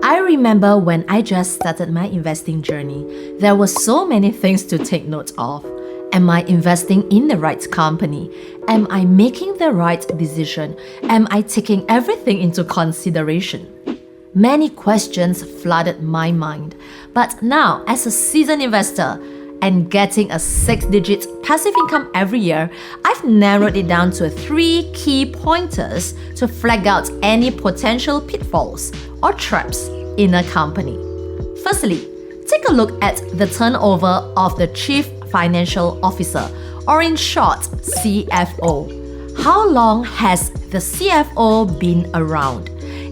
I remember when I just started my investing journey, there were so many things to take note of. Am I investing in the right company? Am I making the right decision? Am I taking everything into consideration? Many questions flooded my mind. But now, as a seasoned investor and getting a 6-digit passive income every year, I've narrowed it down to 3 key pointers to flag out any potential pitfalls or traps in a company. Firstly, take a look at the turnover of the Chief Financial Officer, or in short, CFO. How long has the CFO been around?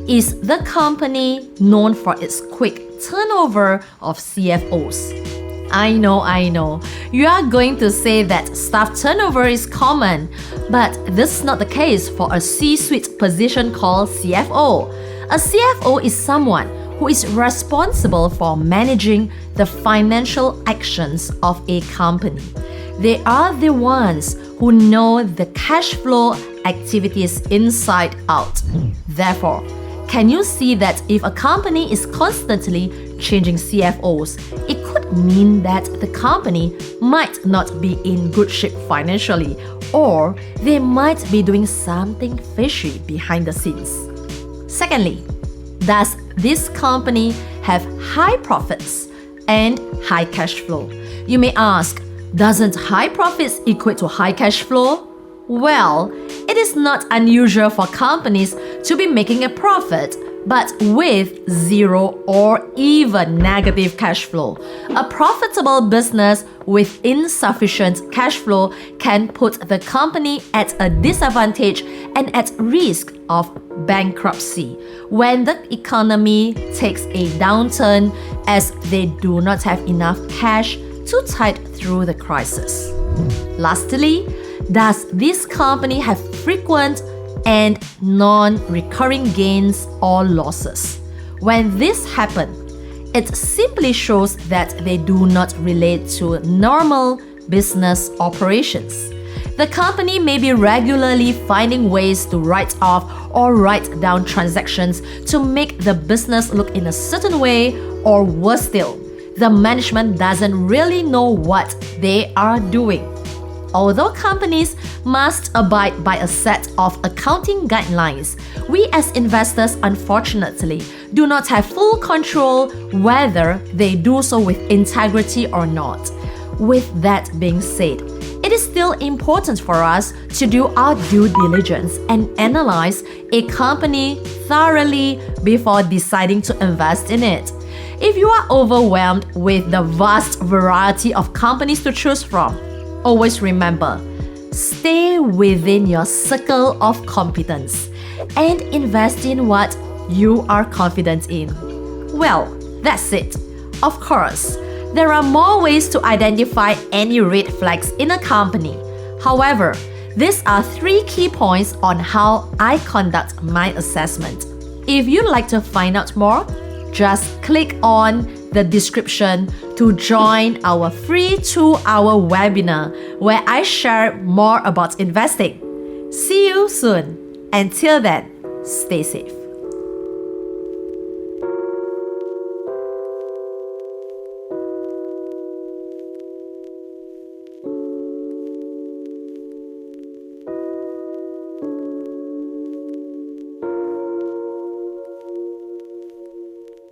Is the company known for its quick turnover of CFOs? I know. You are going to say that staff turnover is common, but this is not the case for a C-suite position called CFO. A CFO is someone who is responsible for managing the financial actions of a company. They are the ones who know the cash flow activities inside out. Therefore, can you see that if a company is constantly changing CFOs, it could mean that the company might not be in good shape financially, or they might be doing something fishy behind the scenes. Secondly, does this company have high profits and high cash flow? You may ask, doesn't high profits equate to high cash flow? Well, it is not unusual for companies to be making a profit, but with zero or even negative cash flow. A profitable business with insufficient cash flow can put the company at a disadvantage and at risk of bankruptcy when the economy takes a downturn, as they do not have enough cash to tide through the crisis. Lastly, does this company have frequent and non-recurring gains or losses? When this happens, it simply shows that they do not relate to normal business operations. The company may be regularly finding ways to write off or write down transactions to make the business look in a certain way, or worse still, the management doesn't really know what they are doing. Although companies must abide by a set of accounting guidelines, we as investors unfortunately do not have full control whether they do so with integrity or not. With that being said, it is still important for us to do our due diligence and analyze a company thoroughly before deciding to invest in it. If you are overwhelmed with the vast variety of companies to choose from, always remember, stay within your circle of competence and invest in what you are confident in. Well, that's it. Of course, there are more ways to identify any red flags in a company. However, these are 3 key points on how I conduct my assessment. If you'd like to find out more, just click on the description to join our free 2-hour webinar where I share more about investing. See you soon. Until then, stay safe.